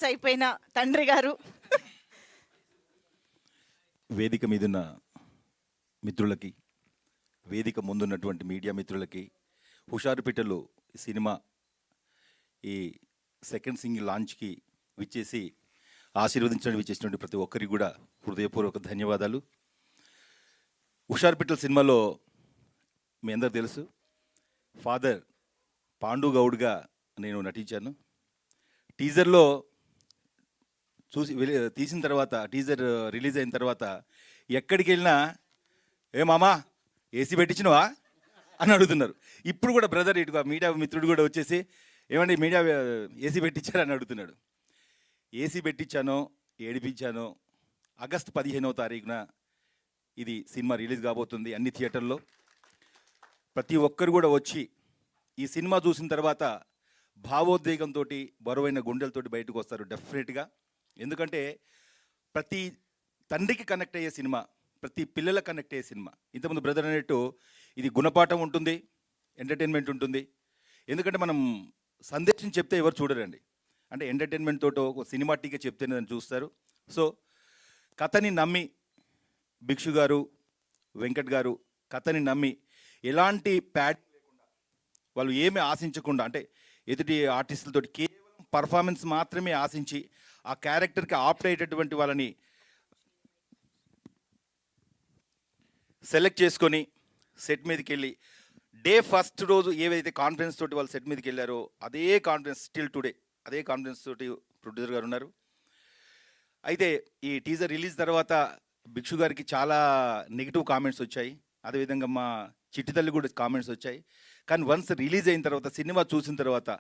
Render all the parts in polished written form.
Touch అయిపోయిన తండ్రి గారు. వేదిక మీదున్న మిత్రులకి, వేదిక ముందున్నటువంటి మీడియా మిత్రులకి, హుషారుపేటలో సినిమా ఈ సెకండ్ సింగిల్ లాంచ్కి విచ్చేసి విచ్చేసినటువంటి ప్రతి ఒక్కరికి కూడా హృదయపూర్వక ధన్యవాదాలు. హుషారుపేటల సినిమాలో మీ అందరు తెలుసు, ఫాదర్ పాండు గౌడ్గా నేను నటించాను. టీజర్లో తీసిన తర్వాత, టీజర్ రిలీజ్ అయిన తర్వాత ఎక్కడికి వెళ్ళినా ఏ మామా ఏసీ పెట్టించినవా అని అడుగుతున్నారు. ఇప్పుడు కూడా బ్రదర్ ఇటుగా మీడియా మిత్రుడు కూడా వచ్చేసి ఏమండి మీడియా ఏసీ పెట్టించారని అడుగుతున్నాడు. ఏసీ పెట్టించానో ఏడిపించానో ఆగస్టు 15వ తారీఖున ఇది సినిమా రిలీజ్ కాబోతుంది అన్ని థియేటర్లో. ప్రతి ఒక్కరు కూడా వచ్చి ఈ సినిమా చూసిన తర్వాత భావోద్వేగంతో బరువైన గుండెలతోటి బయటకు వస్తారు డెఫినెట్గా. ఎందుకంటే ప్రతి తండ్రికి కనెక్ట్ అయ్యే సినిమా, ప్రతి పిల్లలకు కనెక్ట్ అయ్యే సినిమా. ఇంతకుముందు బ్రదర్ అన్నట్టు ఇది గుణపాఠం ఉంటుంది, ఎంటర్టైన్మెంట్ ఉంటుంది. ఎందుకంటే మనం సందేశం చెప్తే ఎవరు చూడరండి, అంటే ఎంటర్టైన్మెంట్ తోటో ఒక సినిమాటిక్గా చెప్తేనే దాన్ని చూస్తారు. సో కథని నమ్మి భిక్షు గారు, వెంకట్ గారు కథని నమ్మి ఎలాంటి ప్యాడ్ లేకుండా, వాళ్ళు ఏమీ ఆశించకుండా, అంటే ఎదుటి ఆర్టిస్టులతో కేవలం పర్ఫార్మెన్స్ మాత్రమే ఆశించి ఆ క్యారెక్టర్కి ఆప్ట్ అయ్యేటటువంటి వాళ్ళని సెలెక్ట్ చేసుకొని సెట్ మీదకి వెళ్ళి డే ఫస్ట్ రోజు ఏవైతే కాన్ఫిడెన్స్ తోటి వాళ్ళు సెట్ మీదకి వెళ్ళారో అదే కాన్ఫిడెన్స్ స్టిల్ టుడే, అదే కాన్ఫిడెన్స్ తోటి ప్రొడ్యూసర్ గారు ఉన్నారు. అయితే ఈ టీజర్ రిలీజ్ తర్వాత భిక్షు గారికి చాలా నెగిటివ్ కామెంట్స్ వచ్చాయి, అదేవిధంగా మా చిట్టి తల్లి కూడా కామెంట్స్ వచ్చాయి. కానీ వన్స్ రిలీజ్ అయిన తర్వాత, సినిమా చూసిన తర్వాత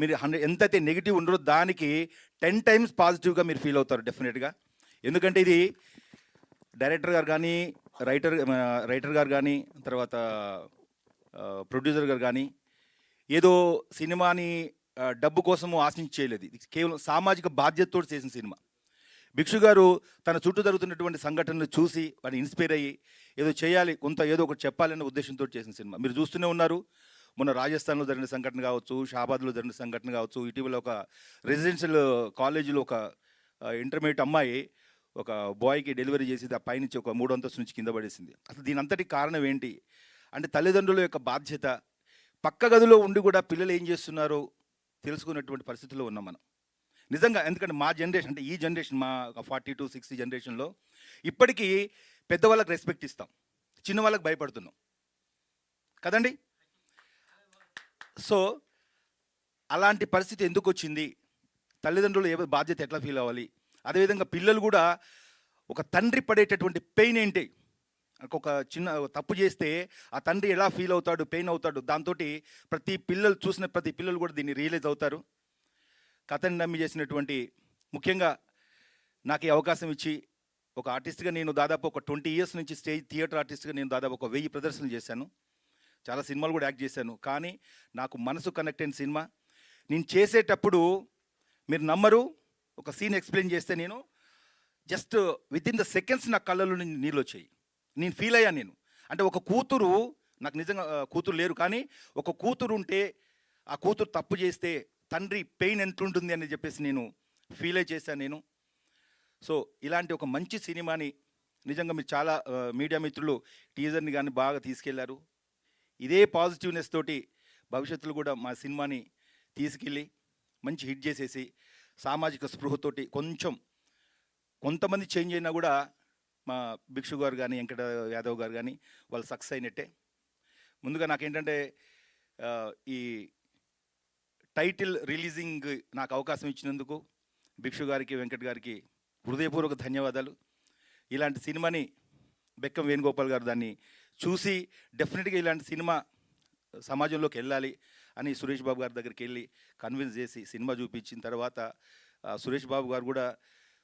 మీరు ఎంతైతే నెగిటివ్ ఉండరో దానికి 10 times పాజిటివ్గా మీరు ఫీల్ అవుతారు డెఫినెట్గా. ఎందుకంటే ఇది డైరెక్టర్ గారు కానీ, రైటర్ గారు కానీ, తర్వాత ప్రొడ్యూసర్ గారు కానీ ఏదో సినిమాని డబ్బు కోసము ఆశించి చేయలేదు. ఇది కేవలం సామాజిక బాధ్యతతో చేసిన సినిమా. భిక్షు గారు తన చుట్టూ జరుగుతున్నటువంటి సంఘటనలు చూసి వాడిని ఇన్స్పైర్ అయ్యి ఏదో చేయాలి, ఏదో ఒకటి చెప్పాలనే ఉద్దేశంతో చేసిన సినిమా. మీరు చూస్తూనే ఉన్నారు, మొన్న రాజస్థాన్లో జరిగిన సంఘటన కావచ్చు, షాబాద్లో జరిగిన సంఘటన కావచ్చు, ఇటీవల ఒక రెసిడెన్షియల్ కాలేజీలో ఒక ఇంటర్మీడియట్ అమ్మాయి ఒక బాయ్కి డెలివరీ చేసి ఆ పైనుంచి ఒక 3వ అంతస్తు నుంచి కింద పడేసింది. అసలు దీని అంతటి కారణం ఏంటి అంటే తల్లిదండ్రుల యొక్క బాధ్యత. పక్క గదిలో ఉండి కూడా పిల్లలు ఏం చేస్తున్నారో తెలుసుకున్నటువంటి పరిస్థితుల్లో ఉన్నాం మనం నిజంగా. ఎందుకంటే మా జనరేషన్, అంటే ఈ జనరేషన్, మా 40 to 60 జనరేషన్లో ఇప్పటికీ పెద్దవాళ్ళకి రెస్పెక్ట్ ఇస్తాం, చిన్న వాళ్ళకి భయపడుతున్నాం కదండి. సో అలాంటి పరిస్థితి ఎందుకు వచ్చింది, తల్లిదండ్రులు ఏ బాధ్యత ఎట్లా ఫీల్ అవ్వాలి, అదేవిధంగా పిల్లలు కూడా ఒక తండ్రి పడేటటువంటి పెయిన్ ఏంటి, ఒక చిన్న తప్పు చేస్తే ఆ తండ్రి ఎలా ఫీల్ అవుతాడు, పెయిన్ అవుతాడు, దాంతో చూసిన ప్రతి పిల్లలు కూడా దీన్ని రియలైజ్ అవుతారు. కథని నమ్మి చేసినటువంటి, ముఖ్యంగా నాకు ఈ అవకాశం ఇచ్చి ఒక ఆర్టిస్ట్గా నేను దాదాపు ఒక 20 years నుంచి థియేటర్ ఆర్టిస్ట్గా నేను దాదాపు ఒక 1000 ప్రదర్శనలు చేశాను, చాలా సినిమాలు కూడా యాక్ట్ చేశాను. కానీ నాకు మనసు కనెక్ట్ అయిన సినిమా నేను చేసేటప్పుడు మీరు నమ్మరు, ఒక సీన్ ఎక్స్ప్లెయిన్ చేస్తే నేను జస్ట్ వితిన్ ద సెకండ్స్ నా కళ్ళలో నీళ్ళు వచ్చాయి. నేను ఫీల్ అయ్యాను నేను. అంటే ఒక కూతురు, నాకు నిజంగా కూతురు లేరు, కానీ ఒక కూతురు ఉంటే ఆ కూతురు తప్పు చేస్తే తండ్రి పెయిన్ ఎంతుంటుంది అని చెప్పేసి నేను ఫీల్ అయి చేశాను నేను. సో ఇలాంటి ఒక మంచి సినిమాని నిజంగా మీరు చాలా మీడియా మిత్రులు టీజర్ని కానీ బాగా తీసుకెళ్లారు. ఇదే పాజిటివ్నెస్ తోటి భవిష్యత్తులో కూడా మా సినిమాని తీసుకెళ్ళి మంచి హిట్ చేసేసి సామాజిక స్పృహతోటి కొంతమంది చేంజ్ అయినా కూడా మా భిక్షు గారు కానీ, వెంకట యాదవ్ గారు కానీ వాళ్ళు సక్సెస్ అయినట్టే. ముందుగా నాకేంటంటే ఈ టైటిల్ రిలీజింగ్ నాకు అవకాశం ఇచ్చినందుకు భిక్షు గారికి, వెంకట్ గారికి హృదయపూర్వక ధన్యవాదాలు. ఇలాంటి సినిమాని బెక్కం వేణుగోపాల్ గారు దాన్ని చూసి డెఫినెట్గా ఇలాంటి సినిమా సమాజంలోకి వెళ్ళాలి అని సురేష్ బాబు గారి దగ్గరికి వెళ్ళి కన్విన్స్ చేసి సినిమా చూపించిన తర్వాత సురేష్ బాబు గారు కూడా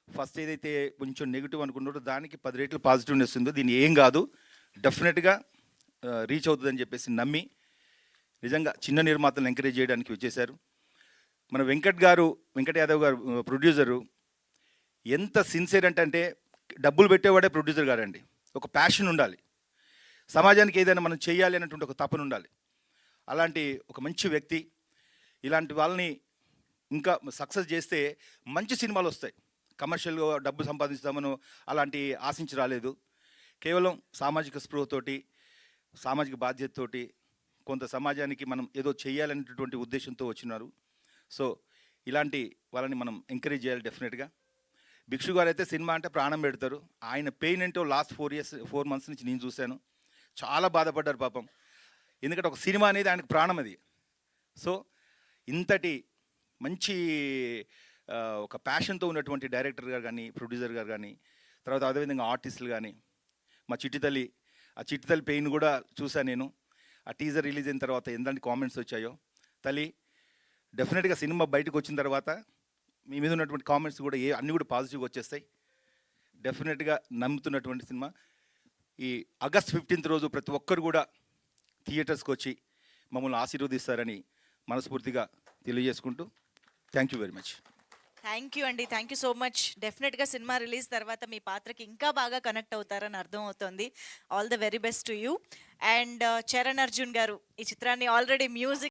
ఫస్ట్ ఏదైతే కొంచెం నెగిటివ్ అనుకున్నారో దానికి 10 రెట్లు పాజిటివ్నెస్ ఉందో, దీన్ని ఏం కాదు డెఫినెట్గా రీచ్ అవుతుందని చెప్పేసి నమ్మి నిజంగా చిన్న నిర్మాతలను ఎంకరేజ్ చేయడానికి వచ్చేశారు. మన వెంకట్ యాదవ్ గారు ప్రొడ్యూసరు ఎంత సిన్సియర్ అంటే డబ్బులు పెట్టేవాడే ప్రొడ్యూసర్ గారండి. ఒక ప్యాషన్ ఉండాలి, సమాజానికి ఏదైనా మనం చేయాలి అన్నటువంటి ఒక తపన ఉండాలి. అలాంటి ఒక మంచి వ్యక్తి. ఇలాంటి వాళ్ళని ఇంకా సక్సెస్ చేస్తే మంచి సినిమాలు వస్తాయి. కమర్షియల్‌గా డబ్బు సంపాదిస్తామనో అలాంటి ఆశించి రాలేదు. కేవలం సామాజిక స్పృహతోటి, సామాజిక బాధ్యతతోటి, కొంత సమాజానికి మనం ఏదో చేయాలనేటటువంటి ఉద్దేశంతో వచ్చినారు. సో, ఇలాంటి వాళ్ళని మనం ఎంకరేజ్ చేయాలి డెఫినెట్‌గా. భిక్షు గారైతే సినిమా అంటే ప్రాణం పెడతారు. ఆయన పెయిన్ ఏంటో లాస్ట్ 4 మంత్స్ నుంచి నేను చూశాను. చాలా బాధపడ్డారు పాపం. ఎందుకంటే ఒక సినిమా అనేది ఆయనకు ప్రాణం అది. సో, ఇంతటి మంచి ఒక ప్యాషన్‌తో ఉన్నటువంటి డైరెక్టర్ గారు గానీ, ప్రొడ్యూసర్ గారు గానీ, తర్వాత అదేవిధంగా ఆర్టిస్టులు గానీ, మా చిట్టి తల్లి, ఆ చిట్టి తల్లి పెయిన్ కూడా చూశాను నేను. ఆ టీజర్ రిలీజ్ అయిన తర్వాత ఎలాంటి కామెంట్స్ వచ్చాయో. తల్లి, డెఫినెట్‌గా సినిమా బయటకొచ్చిన తర్వాత మీ మీద ఉన్నటువంటి కామెంట్స్ కూడా అన్నీ కూడా పాజిటివ్‌గా వచ్చేస్తాయి. డెఫినెట్‌గా నమ్ముతున్నటువంటి సినిమా. ఈ ఆగస్ట్ 15th రోజు ప్రతి ఒక్కరు కూడా థియేటర్స్‌కి వచ్చి మమ్మల్ని ఆశీర్వదిస్తారని మనస్ఫూర్తిగా తెలియజేసుకుంటూ thank you very much. Thank you అండి. Thank you so much. Definitely cinema release తర్వాత మీ పాత్రకి ఇంకా బాగా కనెక్ట్ అవుతారని అర్థం అవుతుంది. All the very best to you. And Charan Arjun garu ఈ చిత్రాన్ని ఆల్రెడీ మ్యూజిక్